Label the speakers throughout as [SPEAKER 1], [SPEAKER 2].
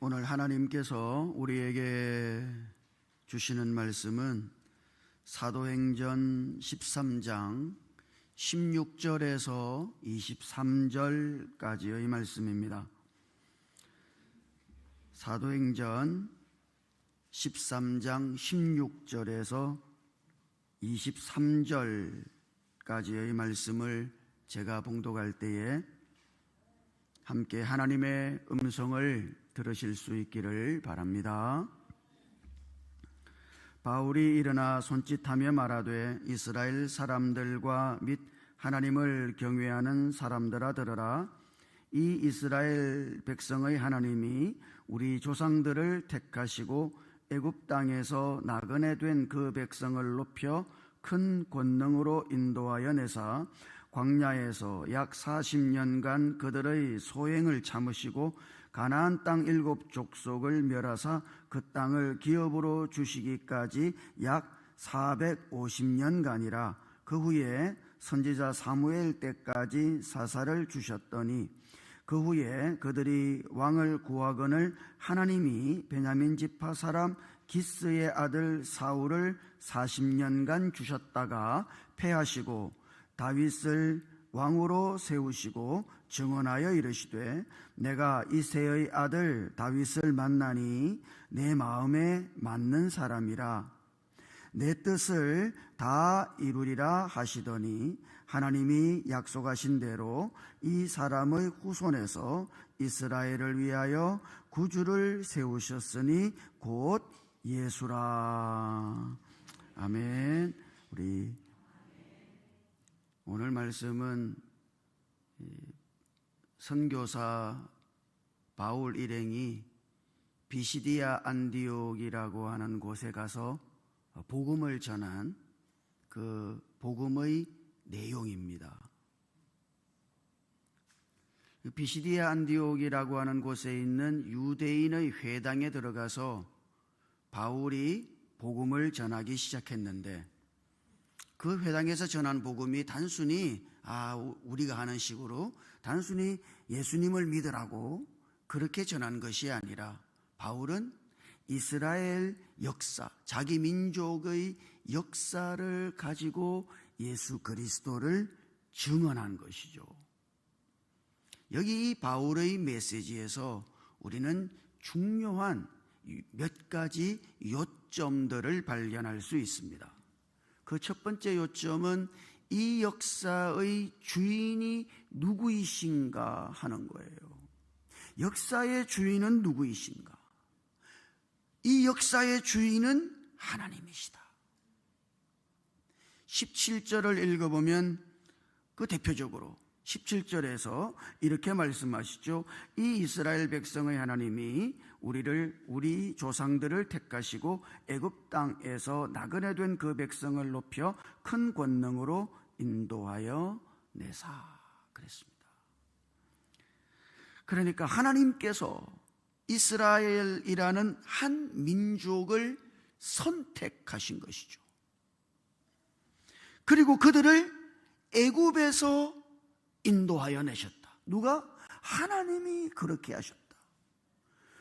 [SPEAKER 1] 오늘 하나님께서 우리에게 주시는 말씀은 사도행전 13장 16절에서 23절까지의 말씀입니다. 사도행전 13장 16절에서 23절까지의 말씀을 제가 봉독할 때에 함께 하나님의 음성을 들으실 수 있기를 바랍니다. 바울이 일어나 손짓하며 말하되 이스라엘 사람들과 및 하나님을 경외하는 사람들아 들으라. 이 이스라엘 백성의 하나님이 우리 조상들을 택하시고 애굽 땅에서 나그네 된 그 백성을 높여 큰 권능으로 인도하여 내사 광야에서 약 40년간 그들의 소행을 참으시고 가나안 땅 7 족속을 멸하사 그 땅을 기업으로 주시기까지 약 450년간이라. 그 후에 선지자 사무엘 때까지 사사를 주셨더니 그 후에 그들이 왕을 구하거늘 하나님이 베냐민 지파 사람 기스의 아들 사울을 40년간 주셨다가 패하시고 다윗을 왕으로 세우시고 증언하여 이르시되 내가 이새의 아들 다윗을 만나니 내 마음에 맞는 사람이라 내 뜻을 다 이루리라 하시더니 하나님이 약속하신 대로 이 사람의 후손에서 이스라엘을 위하여 구주를 세우셨으니 곧 예수라. 아멘. 우리 오늘 말씀은 선교사 바울 일행이 비시디아 안디옥이라고 하는 곳에 가서 복음을 전한 그 복음의 내용입니다. 비시디아 안디옥이라고 하는 곳에 있는 유대인의 회당에 들어가서 바울이 복음을 전하기 시작했는데 그 회당에서 전한 복음이 단순히 우리가 하는 식으로 단순히 예수님을 믿으라고 그렇게 전한 것이 아니라 바울은 이스라엘 역사, 자기 민족의 역사를 가지고 예수 그리스도를 증언한 것이죠. 여기 이 바울의 메시지에서 우리는 중요한 몇 가지 요점들을 발견할 수 있습니다. 그 첫 번째 요점은 이 역사의 주인이 누구이신가 하는 거예요. 역사의 주인은 누구이신가? 이 역사의 주인은 하나님이시다. 17절을 읽어보면 그 대표적으로 17절에서 이렇게 말씀하시죠. 이 이스라엘 백성의 하나님이 우리 조상들을 택하시고 애굽 땅에서 나그네 된 그 백성을 높여 큰 권능으로 인도하여 내사 그랬습니다. 그러니까 하나님께서 이스라엘이라는 한 민족을 선택하신 것이죠. 그리고 그들을 애굽에서 인도하여 내셨다. 누가? 하나님이 그렇게 하셨다.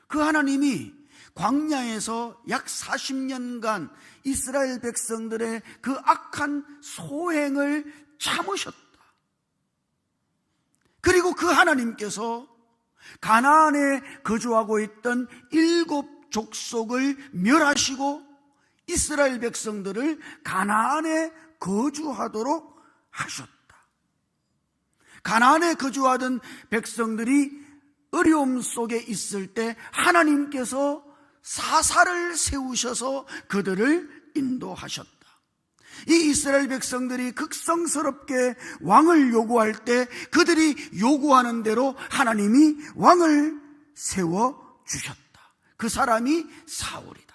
[SPEAKER 1] 그 하나님이 광야에서 약 40년간 이스라엘 백성들의 그 악한 소행을 참으셨다. 그리고 그 하나님께서 가나안에 거주하고 있던 7 족속을 멸하시고 이스라엘 백성들을 가나안에 거주하도록 하셨다. 가나안에 거주하던 백성들이 어려움 속에 있을 때 하나님께서 사사를 세우셔서 그들을 인도하셨다. 이 이스라엘 백성들이 극성스럽게 왕을 요구할 때 그들이 요구하는 대로 하나님이 왕을 세워주셨다. 그 사람이 사울이다.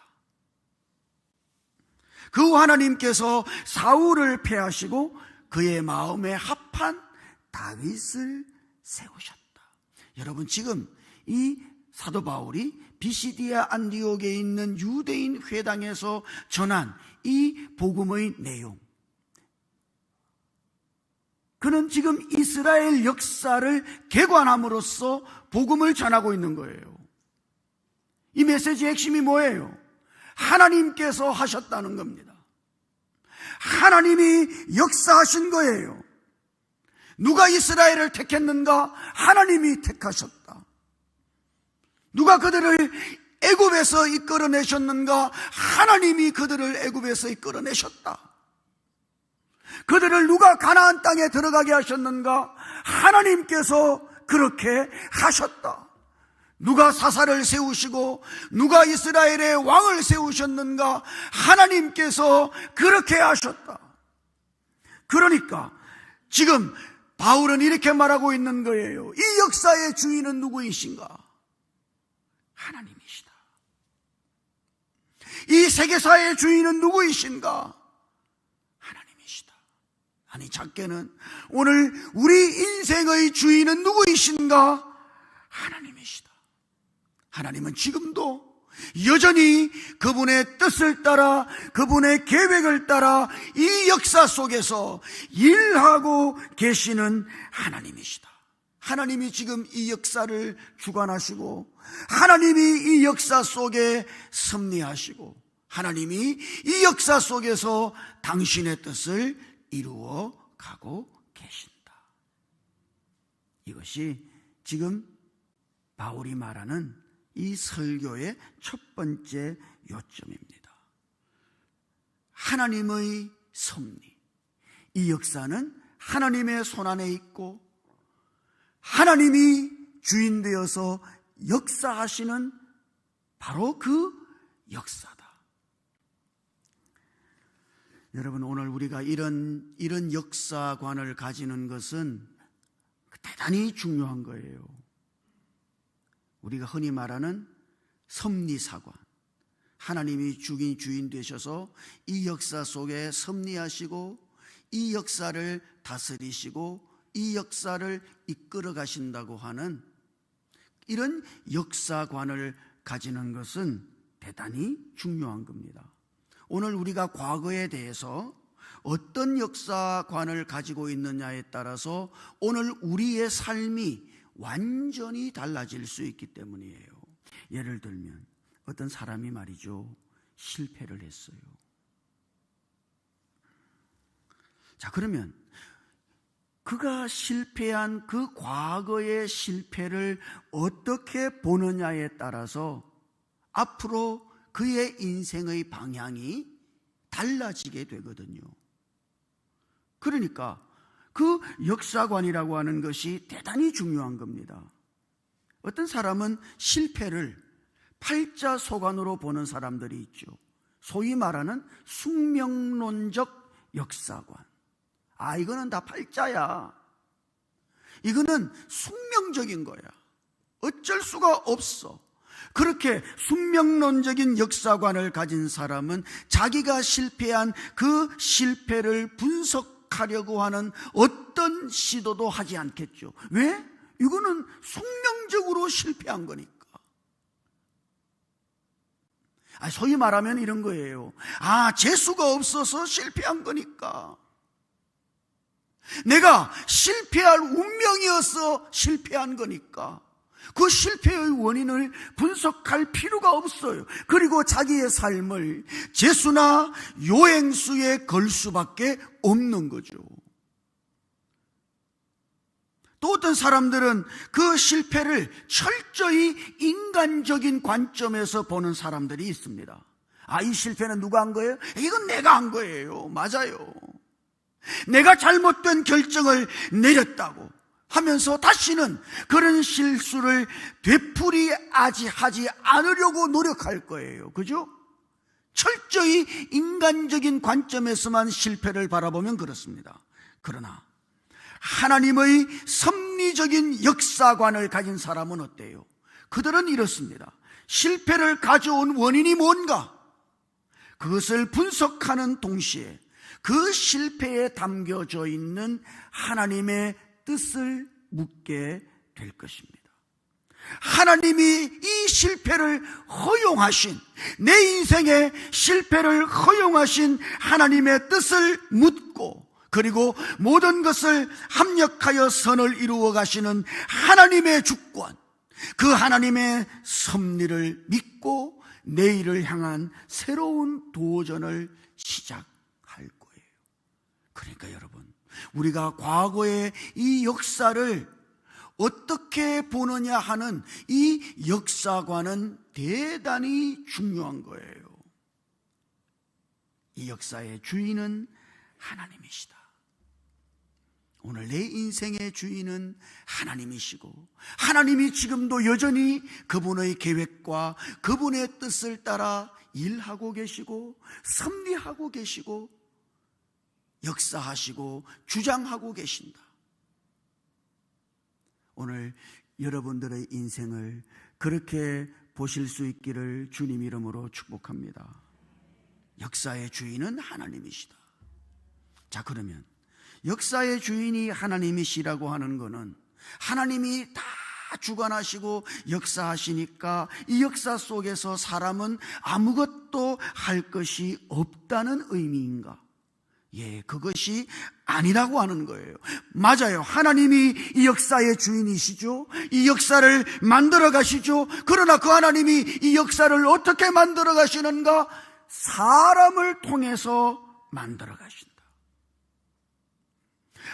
[SPEAKER 1] 그 하나님께서 사울을 패하시고 그의 마음에 합한 다윗을 세우셨다. 여러분, 지금 이 사도 바울이 비시디아 안디옥에 있는 유대인 회당에서 전한 이 복음의 내용, 그는 지금 이스라엘 역사를 개관함으로써 복음을 전하고 있는 거예요. 이 메시지의 핵심이 뭐예요? 하나님께서 하셨다는 겁니다. 하나님이 역사하신 거예요. 누가 이스라엘을 택했는가? 하나님이 택하셨다. 누가 그들을 애굽에서 이끌어내셨는가? 하나님이 그들을 애굽에서 이끌어내셨다. 그들을 누가 가나안 땅에 들어가게 하셨는가? 하나님께서 그렇게 하셨다. 누가 사사를 세우시고 누가 이스라엘의 왕을 세우셨는가? 하나님께서 그렇게 하셨다. 그러니까 지금 바울은 이렇게 말하고 있는 거예요. 이 역사의 주인은 누구이신가? 하나님이시다. 이 세계사의 주인은 누구이신가? 하나님이시다. 아니, 작게는 오늘 우리 인생의 주인은 누구이신가? 하나님이시다. 하나님은 지금도 여전히 그분의 뜻을 따라, 그분의 계획을 따라 이 역사 속에서 일하고 계시는 하나님이시다. 하나님이 지금 이 역사를 주관하시고, 하나님이 이 역사 속에 섭리하시고, 하나님이 이 역사 속에서 당신의 뜻을 이루어 가고 계신다. 이것이 지금 바울이 말하는 이 설교의 첫 번째 요점입니다. 하나님의 섭리. 이 역사는 하나님의 손안에 있고 하나님이 주인 되어서 역사하시는 바로 그 역사다. 여러분, 오늘 우리가 이런 역사관을 가지는 것은 대단히 중요한 거예요. 우리가 흔히 말하는 섭리사관, 하나님이 주인 되셔서 이 역사 속에 섭리하시고 이 역사를 다스리시고 이 역사를 이끌어 가신다고 하는 이런 역사관을 가지는 것은 대단히 중요한 겁니다. 오늘 우리가 과거에 대해서 어떤 역사관을 가지고 있느냐에 따라서 오늘 우리의 삶이 완전히 달라질 수 있기 때문이에요. 예를 들면 어떤 사람이 말이죠, 실패를 했어요. 자, 그러면 그가 실패한 그 과거의 실패를 어떻게 보느냐에 따라서 앞으로 그의 인생의 방향이 달라지게 되거든요. 그러니까 그 역사관이라고 하는 것이 대단히 중요한 겁니다. 어떤 사람은 실패를 팔자소관으로 보는 사람들이 있죠. 소위 말하는 숙명론적 역사관. 이거는 다 팔자야. 이거는 숙명적인 거야. 어쩔 수가 없어. 그렇게 숙명론적인 역사관을 가진 사람은 자기가 실패한 그 실패를 분석하려고 하는 어떤 시도도 하지 않겠죠. 왜? 이거는 숙명적으로 실패한 거니까. 소위 말하면 이런 거예요. 재수가 없어서 실패한 거니까. 내가 실패할 운명이어서 실패한 거니까. 그 실패의 원인을 분석할 필요가 없어요. 그리고 자기의 삶을 재수나 요행수에 걸 수밖에 없는 거죠. 또 어떤 사람들은 그 실패를 철저히 인간적인 관점에서 보는 사람들이 있습니다. 이 실패는 누가 한 거예요? 이건 내가 한 거예요. 맞아요. 내가 잘못된 결정을 내렸다고 하면서 다시는 그런 실수를 되풀이하지 않으려고 노력할 거예요. 그죠? 철저히 인간적인 관점에서만 실패를 바라보면 그렇습니다. 그러나 하나님의 섭리적인 역사관을 가진 사람은 어때요? 그들은 이렇습니다. 실패를 가져온 원인이 뭔가? 그것을 분석하는 동시에 그 실패에 담겨져 있는 하나님의 뜻을 묻게 될 것입니다. 하나님이 이 실패를 허용하신, 내 인생의 실패를 허용하신 하나님의 뜻을 묻고, 그리고 모든 것을 합력하여 선을 이루어 가시는 하나님의 주권, 그 하나님의 섭리를 믿고 내일을 향한 새로운 도전을 시작할 거예요. 그러니까 여러분, 우리가 과거의 이 역사를 어떻게 보느냐 하는 이 역사관은 대단히 중요한 거예요. 이 역사의 주인은 하나님이시다. 오늘 내 인생의 주인은 하나님이시고, 하나님이 지금도 여전히 그분의 계획과 그분의 뜻을 따라 일하고 계시고 섭리하고 계시고 역사하시고 주장하고 계신다. 오늘 여러분들의 인생을 그렇게 보실 수 있기를 주님 이름으로 축복합니다. 역사의 주인은 하나님이시다. 자, 그러면 역사의 주인이 하나님이시라고 하는 것은 하나님이 다 주관하시고 역사하시니까 이 역사 속에서 사람은 아무것도 할 것이 없다는 의미인가? 예, 그것이 아니라고 하는 거예요. 맞아요. 하나님이 이 역사의 주인이시죠. 이 역사를 만들어 가시죠. 그러나 그 하나님이 이 역사를 어떻게 만들어 가시는가? 사람을 통해서 만들어 가신다.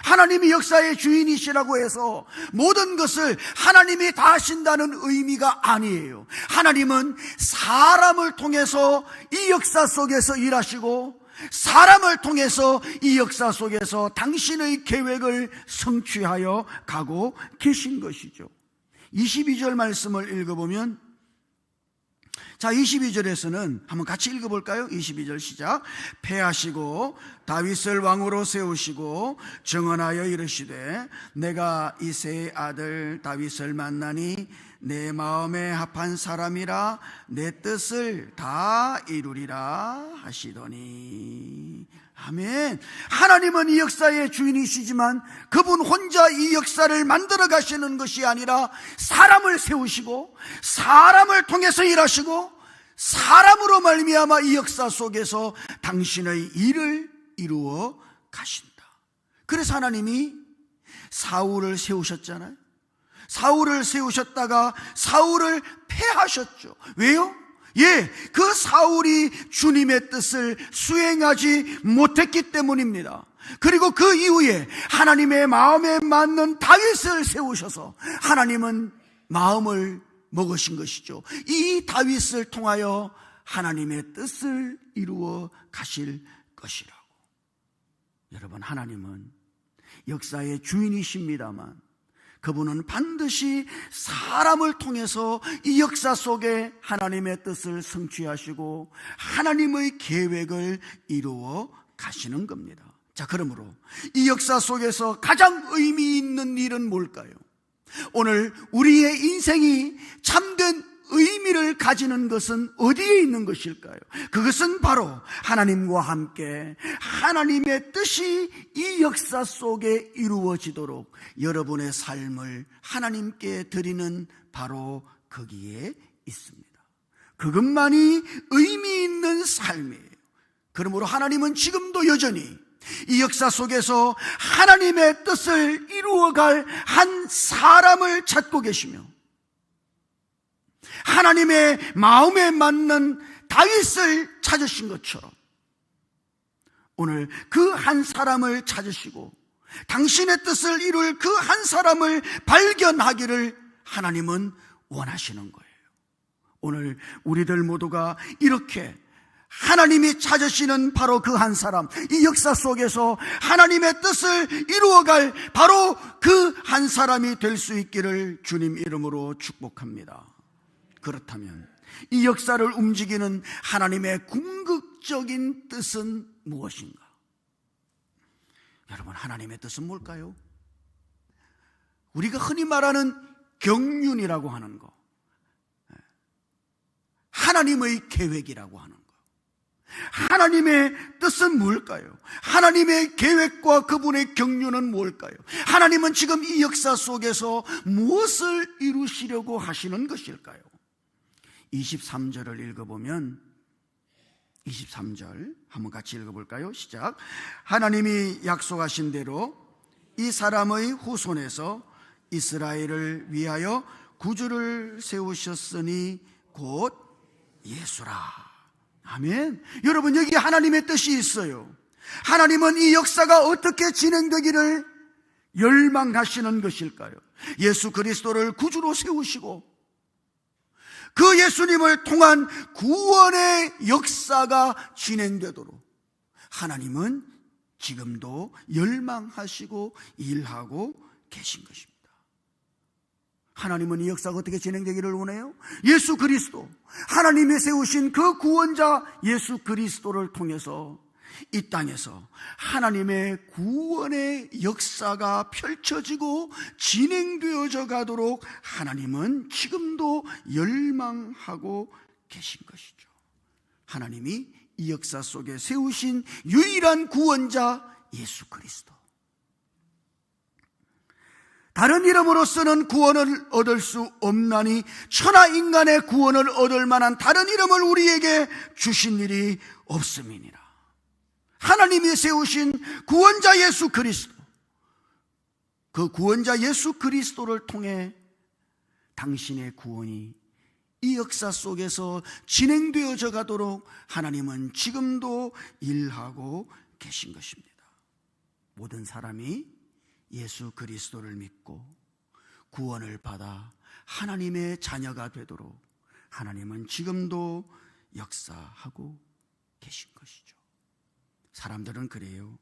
[SPEAKER 1] 하나님이 역사의 주인이시라고 해서 모든 것을 하나님이 다 하신다는 의미가 아니에요. 하나님은 사람을 통해서 이 역사 속에서 일하시고 사람을 통해서 이 역사 속에서 당신의 계획을 성취하여 가고 계신 것이죠. 22절 말씀을 읽어보면, 자, 22절에서는 한번 같이 읽어볼까요? 22절 시작. 패하시고 다윗을 왕으로 세우시고 정언하여 이르시되 내가 이새의 아들 다윗을 만나니 내 마음에 합한 사람이라 내 뜻을 다 이루리라 하시더니. 아멘. 하나님은 이 역사의 주인이시지만 그분 혼자 이 역사를 만들어 가시는 것이 아니라 사람을 세우시고 사람을 통해서 일하시고 사람으로 말미암아 이 역사 속에서 당신의 일을 이루어 가신다. 그래서 하나님이 사울을 세우셨잖아요. 사울을 세우셨다가 사울을 패하셨죠. 왜요? 예, 그 사울이 주님의 뜻을 수행하지 못했기 때문입니다. 그리고 그 이후에 하나님의 마음에 맞는 다윗을 세우셔서 하나님은 마음을 먹으신 것이죠. 이 다윗을 통하여 하나님의 뜻을 이루어 가실 것이라고. 여러분, 하나님은 역사의 주인이십니다만 그분은 반드시 사람을 통해서 이 역사 속에 하나님의 뜻을 성취하시고 하나님의 계획을 이루어 가시는 겁니다. 자, 그러므로 이 역사 속에서 가장 의미 있는 일은 뭘까요? 오늘 우리의 인생이 참된 의미를 가지는 것은 어디에 있는 것일까요? 그것은 바로 하나님과 함께 하나님의 뜻이 이 역사 속에 이루어지도록 여러분의 삶을 하나님께 드리는 바로 거기에 있습니다. 그것만이 의미 있는 삶이에요. 그러므로 하나님은 지금도 여전히 이 역사 속에서 하나님의 뜻을 이루어갈 한 사람을 찾고 계시며 하나님의 마음에 맞는 다윗을 찾으신 것처럼 오늘 그 한 사람을 찾으시고 당신의 뜻을 이룰 그 한 사람을 발견하기를 하나님은 원하시는 거예요. 오늘 우리들 모두가 이렇게 하나님이 찾으시는 바로 그 한 사람, 이 역사 속에서 하나님의 뜻을 이루어갈 바로 그 한 사람이 될 수 있기를 주님 이름으로 축복합니다. 그렇다면 이 역사를 움직이는 하나님의 궁극적인 뜻은 무엇인가? 여러분, 하나님의 뜻은 뭘까요? 우리가 흔히 말하는 경륜이라고 하는 거, 하나님의 계획이라고 하는 거, 하나님의 뜻은 뭘까요? 하나님의 계획과 그분의 경륜은 뭘까요? 하나님은 지금 이 역사 속에서 무엇을 이루시려고 하시는 것일까요? 23절을 읽어보면 23절 한번 같이 읽어볼까요? 시작. 하나님이 약속하신 대로 이 사람의 후손에서 이스라엘을 위하여 구주를 세우셨으니 곧 예수라. 아멘. 여러분, 여기 하나님의 뜻이 있어요. 하나님은 이 역사가 어떻게 진행되기를 열망하시는 것일까요? 예수 그리스도를 구주로 세우시고 그 예수님을 통한 구원의 역사가 진행되도록 하나님은 지금도 열망하시고 일하고 계신 것입니다. 하나님은 이 역사가 어떻게 진행되기를 원해요? 예수 그리스도, 하나님이 세우신 그 구원자 예수 그리스도를 통해서 이 땅에서 하나님의 구원의 역사가 펼쳐지고 진행되어져 가도록 하나님은 지금도 열망하고 계신 것이죠. 하나님이 이 역사 속에 세우신 유일한 구원자 예수 그리스도. 다른 이름으로서는 구원을 얻을 수 없나니 천하 인간의 구원을 얻을 만한 다른 이름을 우리에게 주신 일이 없음이니라. 하나님이 세우신 구원자 예수 그리스도, 그 구원자 예수 그리스도를 통해 당신의 구원이 이 역사 속에서 진행되어져 가도록 하나님은 지금도 일하고 계신 것입니다. 모든 사람이 예수 그리스도를 믿고 구원을 받아 하나님의 자녀가 되도록 하나님은 지금도 역사하고 계신 것이죠. 사람들은 그래요.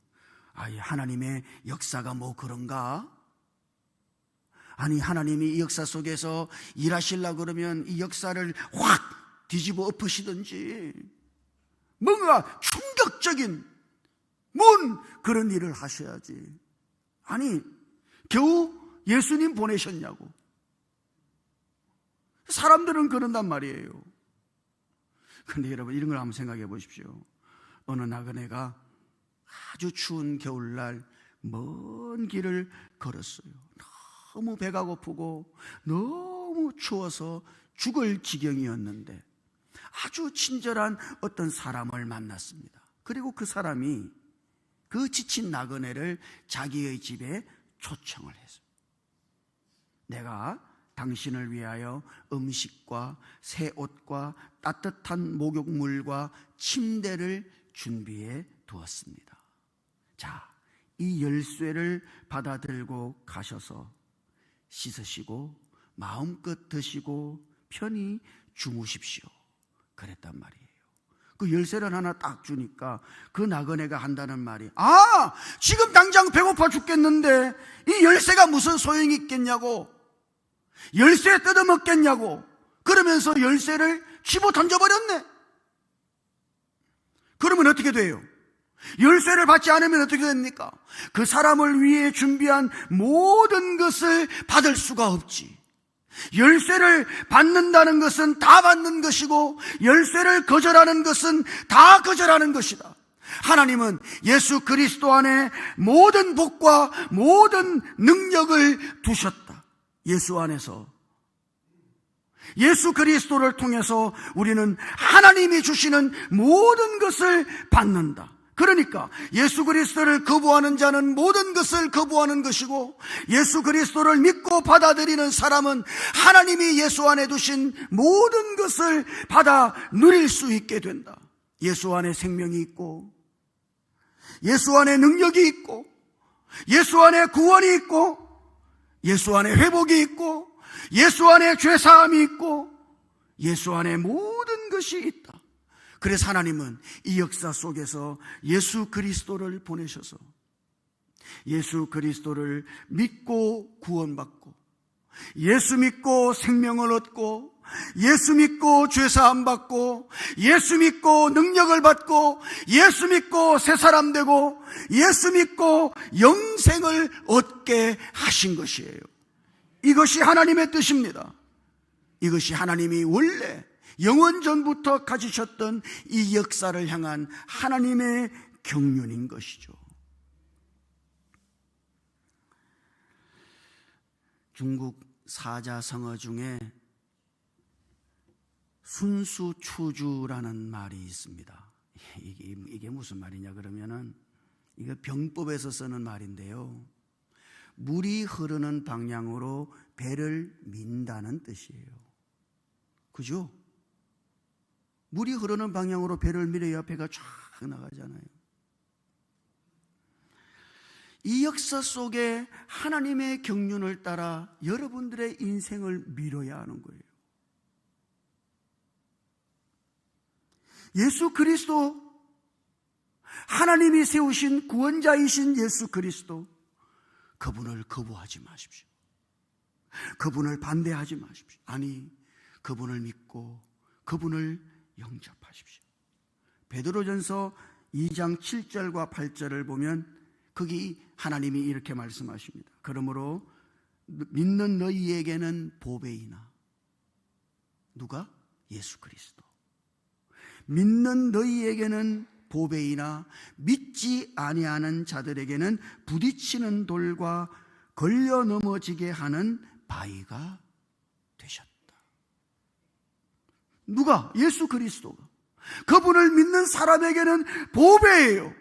[SPEAKER 1] 아니, 하나님의 역사가 뭐 그런가? 아니, 하나님이 이 역사 속에서 일하시려고 그러면 이 역사를 확 뒤집어 엎으시든지 뭔가 충격적인 뭔 그런 일을 하셔야지. 아니, 겨우 예수님 보내셨냐고. 사람들은 그런단 말이에요. 그런데 여러분, 이런 걸 한번 생각해 보십시오. 어느 나그네가 아주 추운 겨울날 먼 길을 걸었어요. 너무 배가 고프고 너무 추워서 죽을 지경이었는데 아주 친절한 어떤 사람을 만났습니다. 그리고 그 사람이 그 지친 나그네를 자기의 집에 초청을 했습니다. 내가 당신을 위하여 음식과 새 옷과 따뜻한 목욕물과 침대를 준비해 두었습니다. 자, 이 열쇠를 받아들고 가셔서 씻으시고 마음껏 드시고 편히 주무십시오. 그랬단 말이에요. 그 열쇠를 하나 딱 주니까 그 나그네가 한다는 말이, 아, 지금 당장 배고파 죽겠는데 이 열쇠가 무슨 소용이 있겠냐고, 열쇠 뜯어먹겠냐고 그러면서 열쇠를 집어 던져버렸네. 그러면 어떻게 돼요? 열쇠를 받지 않으면 어떻게 됩니까? 그 사람을 위해 준비한 모든 것을 받을 수가 없지. 열쇠를 받는다는 것은 다 받는 것이고 열쇠를 거절하는 것은 다 거절하는 것이다. 하나님은 예수 그리스도 안에 모든 복과 모든 능력을 두셨다. 예수 안에서, 예수 그리스도를 통해서 우리는 하나님이 주시는 모든 것을 받는다. 그러니까 예수 그리스도를 거부하는 자는 모든 것을 거부하는 것이고, 예수 그리스도를 믿고 받아들이는 사람은 하나님이 예수 안에 두신 모든 것을 받아 누릴 수 있게 된다. 예수 안에 생명이 있고, 예수 안에 능력이 있고, 예수 안에 구원이 있고, 예수 안에 회복이 있고, 예수 안에 죄사함이 있고, 예수 안에 모든 것이 있다. 그래서 하나님은 이 역사 속에서 예수 그리스도를 보내셔서 예수 그리스도를 믿고 구원받고, 예수 믿고 생명을 얻고, 예수 믿고 죄사함 받고, 예수 믿고 능력을 받고, 예수 믿고 새 사람 되고, 예수 믿고 영생을 얻게 하신 것이에요. 이것이 하나님의 뜻입니다. 이것이 하나님이 원래 영원전부터 가지셨던 이 역사를 향한 하나님의 경륜인 것이죠. 중국 사자성어 중에 순수추주라는 말이 있습니다. 이게 무슨 말이냐 그러면은, 이거 병법에서 쓰는 말인데요, 물이 흐르는 방향으로 배를 민다는 뜻이에요. 그죠? 물이 흐르는 방향으로 배를 밀어야 배가 쫙 나가잖아요. 이 역사 속에 하나님의 경륜을 따라 여러분들의 인생을 밀어야 하는 거예요. 예수 그리스도, 하나님이 세우신 구원자이신 예수 그리스도, 그분을 거부하지 마십시오. 그분을 반대하지 마십시오. 아니, 그분을 믿고 그분을 영접하십시오. 베드로전서 2장 7절과 8절을 보면 거기 하나님이 이렇게 말씀하십니다. 그러므로 믿는 너희에게는 보배이나, 누가? 예수 그리스도. 믿는 너희에게는 보배이나 믿지 아니하는 자들에게는 부딪히는 돌과 걸려 넘어지게 하는 바위가 되셨다. 누가? 예수 그리스도가. 그분을 믿는 사람에게는 보배예요.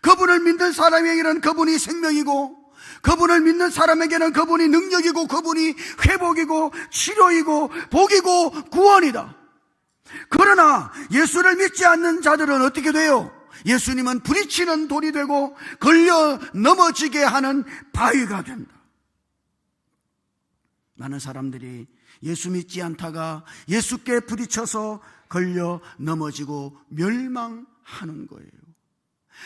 [SPEAKER 1] 그분을 믿는 사람에게는 그분이 생명이고, 그분을 믿는 사람에게는 그분이 능력이고, 그분이 회복이고 치료이고 복이고 구원이다. 그러나 예수를 믿지 않는 자들은 어떻게 돼요? 예수님은 부딪히는 돌이 되고 걸려 넘어지게 하는 바위가 된다. 많은 사람들이 예수 믿지 않다가 예수께 부딪혀서 걸려 넘어지고 멸망하는 거예요.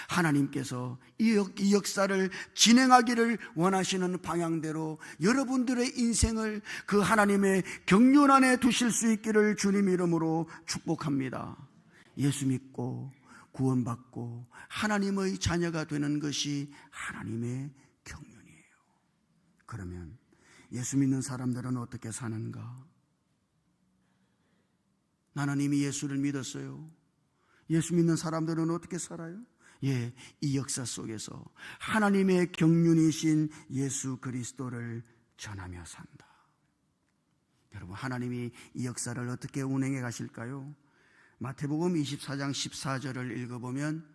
[SPEAKER 1] 하나님께서 이 역사를 진행하기를 원하시는 방향대로 여러분들의 인생을 그 하나님의 경륜 안에 두실 수 있기를 주님 이름으로 축복합니다. 예수 믿고 구원받고 하나님의 자녀가 되는 것이 하나님의 경륜이에요. 그러면 예수 믿는 사람들은 어떻게 사는가? 나는 이미 예수를 믿었어요. 예수 믿는 사람들은 어떻게 살아요? 예, 이 역사 속에서 하나님의 경륜이신 예수 그리스도를 전하며 산다. 여러분, 하나님이 이 역사를 어떻게 운행해 가실까요? 마태복음 24장 14절을 읽어보면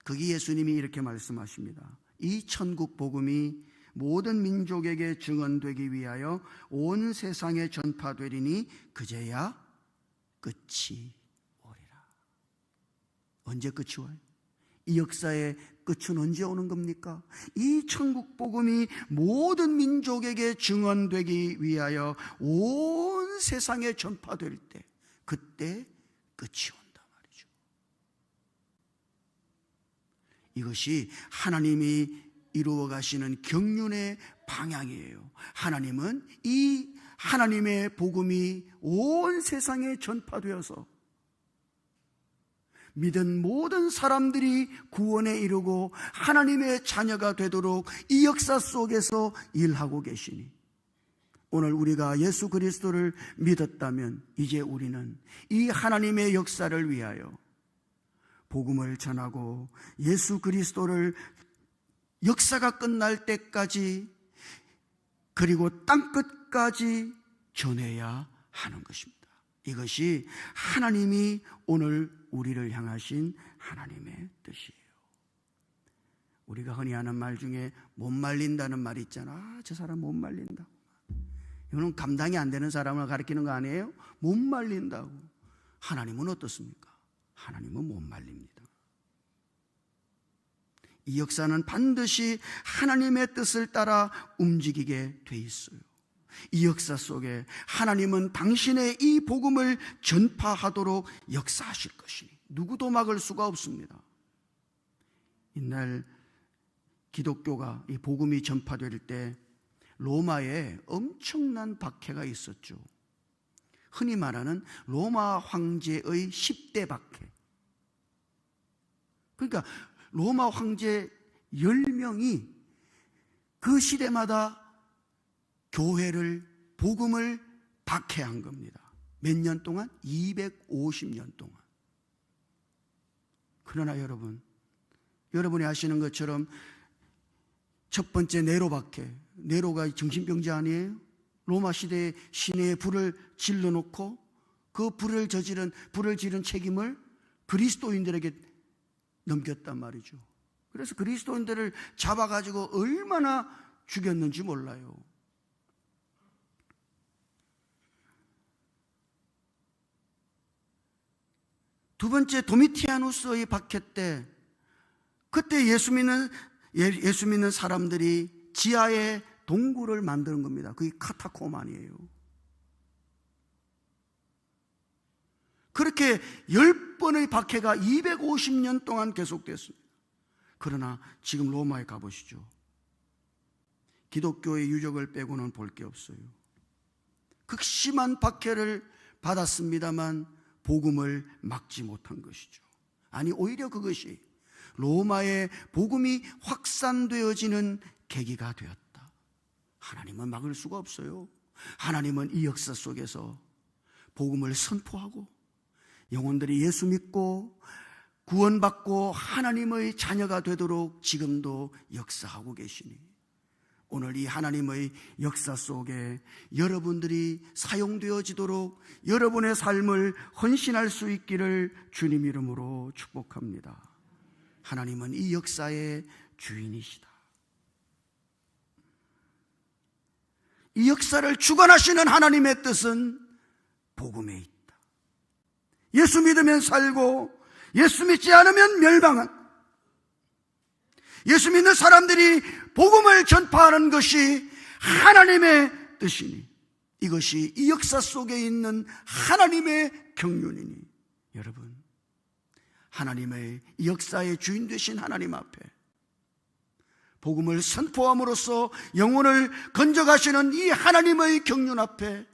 [SPEAKER 1] 거기 예수님이 이렇게 말씀하십니다. 이 천국 복음이 모든 민족에게 증언되기 위하여 온 세상에 전파되리니 그제야 끝이 오리라. 언제 끝이 와요? 이 역사의 끝은 언제 오는 겁니까? 이 천국 복음이 모든 민족에게 증언되기 위하여 온 세상에 전파될 때, 그때 끝이 온다 말이죠. 이것이 하나님이 이루어 가시는 경륜의 방향이에요. 하나님은 이 하나님의 복음이 온 세상에 전파되어서 믿은 모든 사람들이 구원에 이르고 하나님의 자녀가 되도록 이 역사 속에서 일하고 계시니, 오늘 우리가 예수 그리스도를 믿었다면 이제 우리는 이 하나님의 역사를 위하여 복음을 전하고 예수 그리스도를 역사가 끝날 때까지, 그리고 땅끝까지 전해야 하는 것입니다. 이것이 하나님이 오늘 우리를 향하신 하나님의 뜻이에요. 우리가 흔히 하는 말 중에 못 말린다는 말이 있잖아. 저 사람 못 말린다. 이거는 감당이 안 되는 사람을 가리키는 거 아니에요? 못 말린다고. 하나님은 어떻습니까? 하나님은 못 말립니다. 이 역사는 반드시 하나님의 뜻을 따라 움직이게 돼 있어요. 이 역사 속에 하나님은 당신의 이 복음을 전파하도록 역사하실 것이니 누구도 막을 수가 없습니다. 이날 기독교가 이 복음이 전파될 때 로마에 엄청난 박해가 있었죠. 흔히 말하는 로마 황제의 10대 박해. 그러니까 로마 황제 10명이 그 시대마다 교회를, 복음을 박해한 겁니다. 몇 년 동안? 250년 동안. 그러나 여러분이 아시는 것처럼 첫 번째 네로 박해. 네로가 정신병자 아니에요? 로마 시대의 시내에 불을 질러놓고 그 불을 지른 책임을 그리스도인들에게 넘겼단 말이죠. 그래서 그리스도인들을 잡아가지고 얼마나 죽였는지 몰라요. 두 번째, 도미티아누스의 박해 때, 그때 예수 믿는 사람들이 지하에 동굴을 만드는 겁니다. 그게 카타콤 아니에요. 그렇게 10번의 박해가 250년 동안 계속됐습니다. 그러나 지금 로마에 가보시죠. 기독교의 유적을 빼고는 볼 게 없어요. 극심한 박해를 받았습니다만 복음을 막지 못한 것이죠. 아니, 오히려 그것이 로마의 복음이 확산되어지는 계기가 되었다. 하나님은 막을 수가 없어요. 하나님은 이 역사 속에서 복음을 선포하고 영혼들이 예수 믿고 구원받고 하나님의 자녀가 되도록 지금도 역사하고 계시니, 오늘 이 하나님의 역사 속에 여러분들이 사용되어지도록 여러분의 삶을 헌신할 수 있기를 주님 이름으로 축복합니다. 하나님은 이 역사의 주인이시다. 이 역사를 주관하시는 하나님의 뜻은 복음에 있다. 예수 믿으면 살고 예수 믿지 않으면 멸망한, 예수 믿는 사람들이 복음을 전파하는 것이 하나님의 뜻이니, 이것이 이 역사 속에 있는 하나님의 경륜이니, 여러분, 하나님의 역사의 주인 되신 하나님 앞에 복음을 선포함으로써 영혼을 건져가시는 이 하나님의 경륜 앞에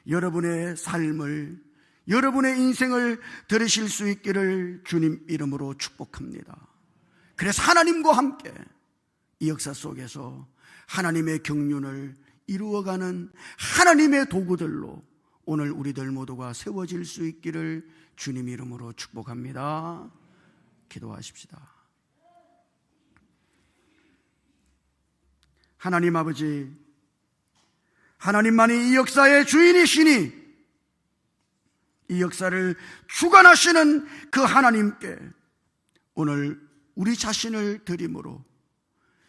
[SPEAKER 1] 여러분의 삶을, 여러분의 인생을 들으실 수 있기를 주님 이름으로 축복합니다. 그래서 하나님과 함께 이 역사 속에서 하나님의 경륜을 이루어가는 하나님의 도구들로 오늘 우리들 모두가 세워질 수 있기를 주님 이름으로 축복합니다. 기도하십시다. 하나님 아버지, 하나님만이 이 역사의 주인이시니 이 역사를 주관하시는 그 하나님께 오늘 우리 자신을 드림으로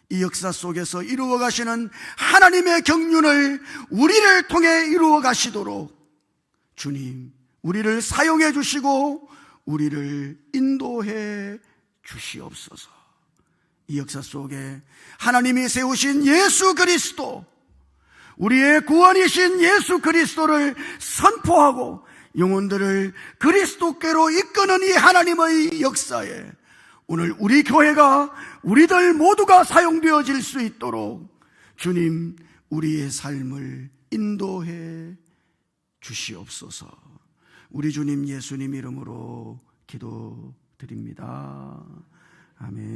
[SPEAKER 1] 이 역사 속에서 이루어 가시는 하나님의 경륜을 우리를 통해 이루어 가시도록 주님, 우리를 사용해 주시고 우리를 인도해 주시옵소서. 이 역사 속에 하나님이 세우신 예수 그리스도, 우리의 구원이신 예수 그리스도를 선포하고 영혼들을 그리스도께로 이끄는 이 하나님의 역사에 오늘 우리 교회가, 우리들 모두가 사용되어질 수 있도록 주님, 우리의 삶을 인도해 주시옵소서. 우리 주님 예수님 이름으로 기도드립니다. 아멘.